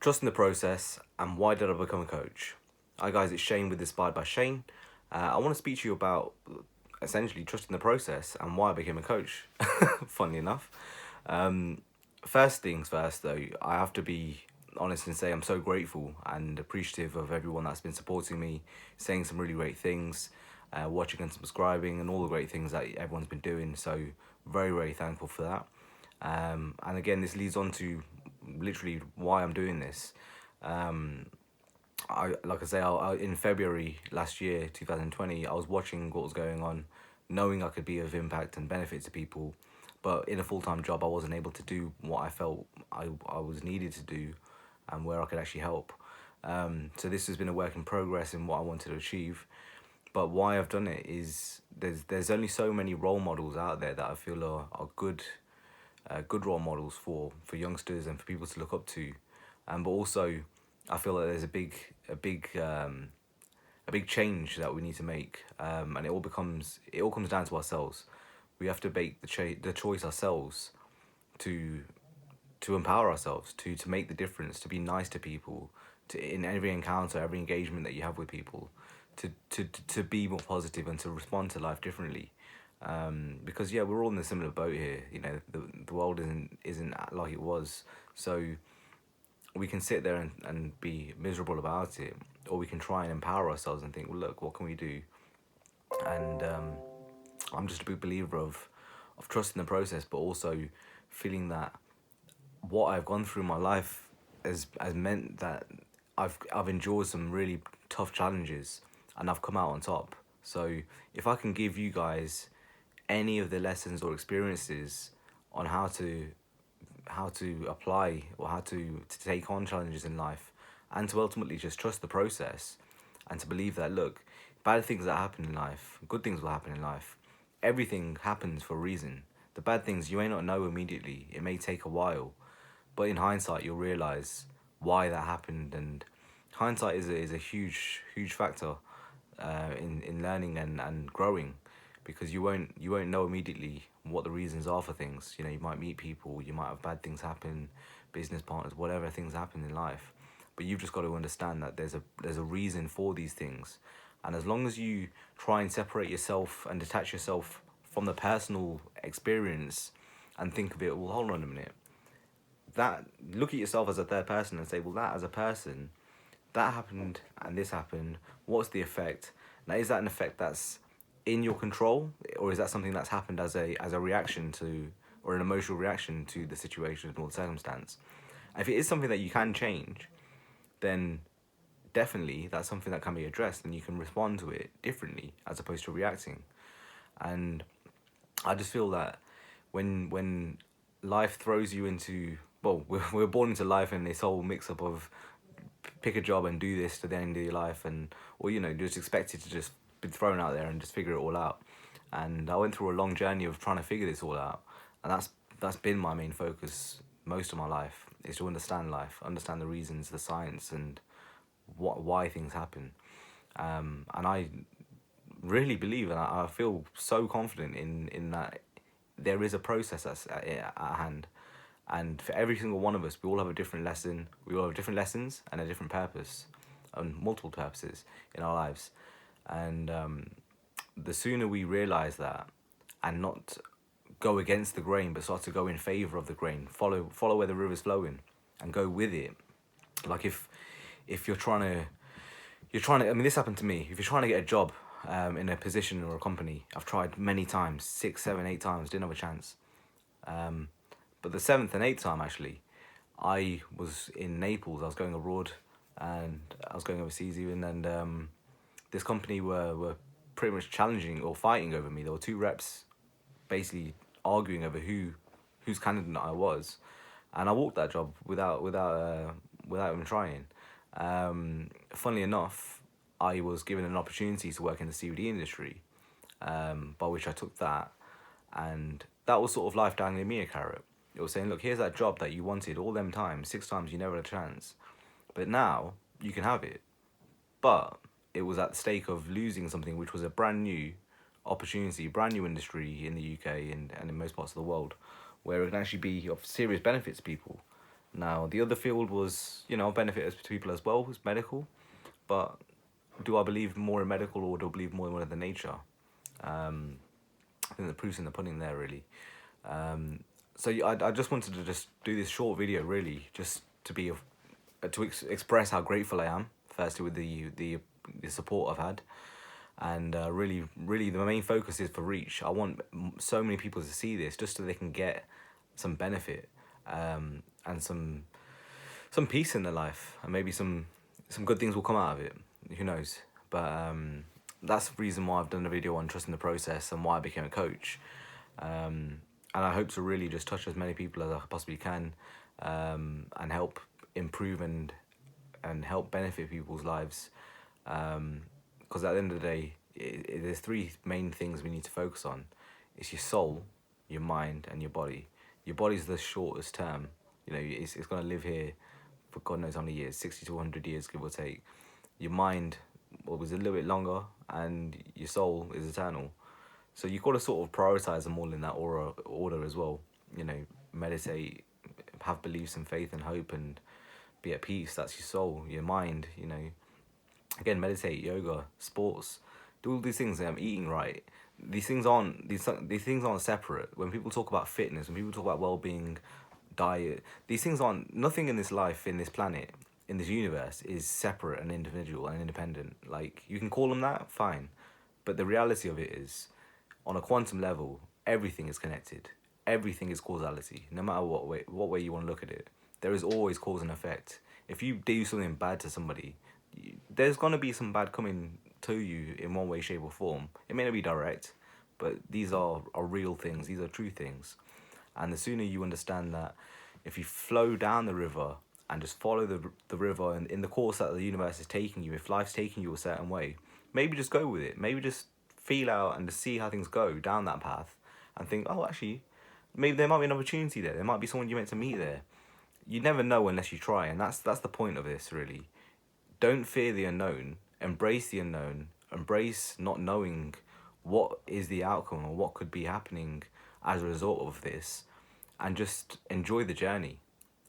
Trusting the process and why did I become a coach? Hi guys, it's Shane with Inspired by Shane. I want to speak to you about essentially trusting the process and why I became a coach. Funnily enough, um, first things first though, I have to be honest and say I'm so grateful and appreciative of everyone that's been supporting me, saying some really great things, watching and subscribing, and all the great things that everyone's been doing. So very thankful for that. And again, this leads on to literally why I'm doing this. Um, I like I say, in February last year, 2020, I was watching what was going on, knowing I could be of impact and benefit to people, but in a full time job, I wasn't able to do what I felt I was needed to do, and where I could actually help. So this has been a work in progress in what I wanted to achieve. But why I've done it is there's only so many role models out there that I feel are good role models for youngsters and for people to look up to, but also I feel that there's a big change that we need to make, and it all comes down to ourselves. We have to make the choice ourselves to empower ourselves to make the difference, to be nice to people, to in every encounter, every engagement that you have with people, to be more positive and to respond to life differently. Because yeah, we're all in a similar boat here. You know, the world isn't like it was. So we can sit there and be miserable about it, or we can try and empower ourselves and think, well, look, what can we do? And I'm just a big believer of trusting the process, but also feeling that what I've gone through in my life has meant that I've endured some really tough challenges and I've come out on top. So if I can give you guys any of the lessons or experiences on how to apply or how to take on challenges in life and to ultimately just trust the process and to believe that look, bad things that happen in life, good things will happen in life. Everything happens for a reason. The bad things you may not know immediately. It may take a while, but in hindsight you'll realize why that happened. And hindsight is a huge factor in learning and growing, because you won't know immediately what the reasons are for things. You know, you might meet people, you might have bad things happen, business partners, whatever things happen in life, but you've just got to understand that there's a reason for these things. And as long as you try and separate yourself and detach yourself from the personal experience and think of it, well, hold on a minute, that look at yourself as a third person and say, well, that as a person, that happened and this happened. What's the effect? Now, is that an effect that's in your control, or is that something that's happened as a reaction to, or an emotional reaction to the situation or the circumstance? If it is something that you can change, then definitely that's something that can be addressed, and you can respond to it differently as opposed to reacting. And I just feel that when life throws you into, well, we're born into life in this whole mix up of pick a job and do this to the end of your life, and or you know, just expected to just be thrown out there and just figure it all out. And I went through a long journey of trying to figure this all out, and that's been my main focus most of my life, is to understand life, understand the reasons, the science, and why things happen. And I really believe, and I feel so confident in that there is a process that's at hand. And for every single one of us, we all have a different lesson. We all have different lessons and a different purpose, and multiple purposes in our lives. And the sooner we realize that, and not go against the grain, but start to go in favor of the grain, follow where the river's flowing, and go with it. Like if you're trying to. I mean, this happened to me. If you're trying to get a job in a position or a company, I've tried many times, 6, 7, 8 times, didn't have a chance. But the seventh and eighth time, actually, I was in Naples. I was going abroad, and I was going overseas even. And this company were pretty much challenging or fighting over me. There were two reps basically arguing over whose candidate I was, and I walked that job without even trying. Funnily enough, I was given an opportunity to work in the CBD industry, by which I took that, and that was sort of life dangling me a carrot. It was saying, look, here's that job that you wanted all them times, 6 times you never had a chance, but now you can have it. But it was at the stake of losing something which was a brand new opportunity, brand new industry in the UK and in most parts of the world, where it can actually be of serious benefit to people. Now, the other field was, benefit to people as well, was medical. But do I believe more in medical, or do I believe more in Mother Nature? Um, I think the proof's in the pudding there, really. So I just wanted to just do this short video, really, just to be express how grateful I am. Firstly, with the support I've had, and really the main focus is for reach. I want so many people to see this, just so they can get some benefit, and some peace in their life, and maybe some good things will come out of it. Who knows? But that's the reason why I've done a video on trusting the process and why I became a coach. And I hope to really just touch as many people as I possibly can, and help improve and help benefit people's lives. Because at the end of the day, there's three main things we need to focus on. It's your soul, your mind, and your body. Your body's the shortest term. It's going to live here for God knows how many years, 60 to 100 years, give or take. Your mind was a little bit longer, and your soul is eternal. So you've got to sort of prioritize them all in that order as well. Meditate, have beliefs and faith and hope, and be at peace. That's your soul. Your mind, again, meditate, yoga, sports, do all these things. Eating right. These things aren't separate. When people talk about fitness, when people talk about well-being, diet, these things aren't. Nothing in this life, in this planet, in this universe is separate and individual and independent. Like, you can call them that, fine, but the reality of it is, on a quantum level, everything is connected. Everything is causality. No matter what way you want to look at it, there is always cause and effect. If you do something bad to somebody, there's gonna be some bad coming to you in one way, shape, or form. It may not be direct, but these are real things. These are true things. And the sooner you understand that, if you flow down the river and just follow the river, and in the course that the universe is taking you, if life's taking you a certain way, maybe just go with it. Maybe just feel out and to see how things go down that path, and think, oh, actually, maybe there might be an opportunity there. There might be someone you're meant to meet there. You never know unless you try, and that's the point of this, really. Don't fear the unknown. Embrace the unknown. Embrace not knowing what is the outcome or what could be happening as a result of this, and just enjoy the journey.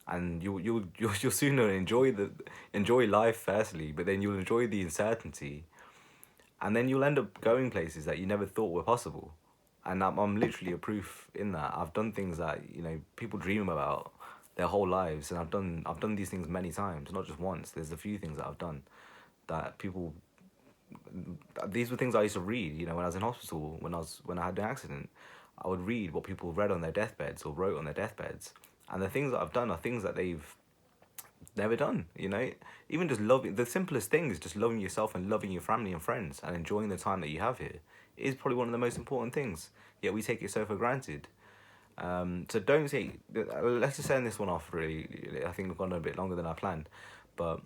And you'll sooner enjoy life firstly, but then you'll enjoy the uncertainty, and then you'll end up going places that you never thought were possible. And I'm literally a proof in that. I've done things that people dream about their whole lives, and I've done these things many times, not just once. There's a few things that I've done that people. These were things I used to read. When I was in hospital, when I had an accident, I would read what people read on their deathbeds or wrote on their deathbeds, and the things that I've done are things that they've never done. Even just loving, the simplest thing is just loving yourself and loving your family and friends and enjoying the time that you have here is probably one of the most important things. Yet we take it so for granted. So don't take. Let's just end this one off. Really, I think we've gone a bit longer than I planned, but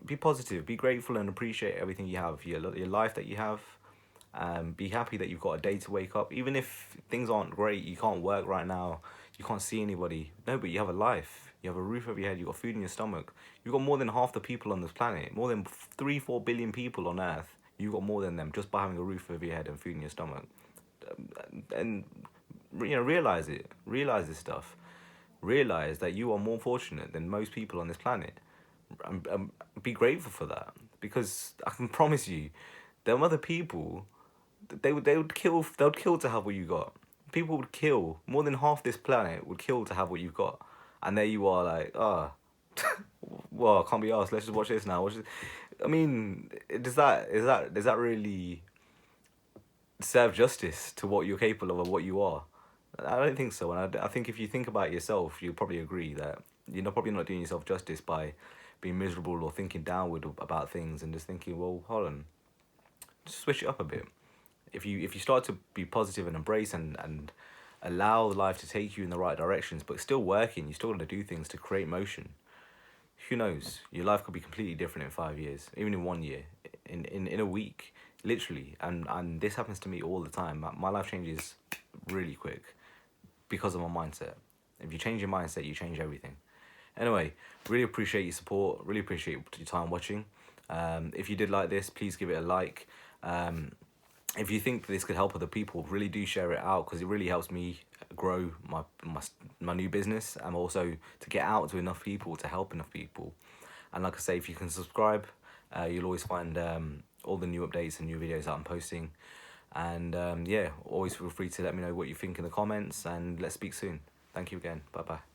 be positive, be grateful, and appreciate everything you have, your life that you have. Be happy that you've got a day to wake up, even if things aren't great. You can't work right now. You can't see anybody. No, but you have a life. You have a roof over your head. You've got food in your stomach. You've got more than half the people on this planet. More than 3-4 billion people on Earth. You've got more than them just by having a roof over your head and food in your stomach. And realize it. Realize this stuff. Realize that you are more fortunate than most people on this planet. And be grateful for that, because I can promise you, there are other people. They would kill to have what you got. People would kill. More than half this planet would kill to have what you've got. And there you are, like, well, I can't be asked. Let's just watch this now. I mean, does that really serve justice to what you're capable of or what you are? I don't think so. And I think if you think about yourself, you'll probably agree that you're probably not doing yourself justice by being miserable or thinking downward about things, and just thinking, well, hold on, just switch it up a bit. If you start to be positive and embrace and allow life to take you in the right directions, but still working, you still got to do things to create motion. Who knows? Your life could be completely different in 5 years, even in 1 year, in a week, literally. And this happens to me all the time. My life changes really quick because of my mindset. If you change your mindset, you change everything. Anyway, really appreciate your support. Really appreciate your time watching. If you did like this, please give it a like. if you think this could help other people, really do share it out, because it really helps me grow my new business, and also to get out to enough people, to help enough people. And like I say, if you can subscribe, you'll always find all the new updates and new videos that I'm posting. And yeah, always feel free to let me know what you think in the comments, and let's speak soon. Thank you again. Bye bye.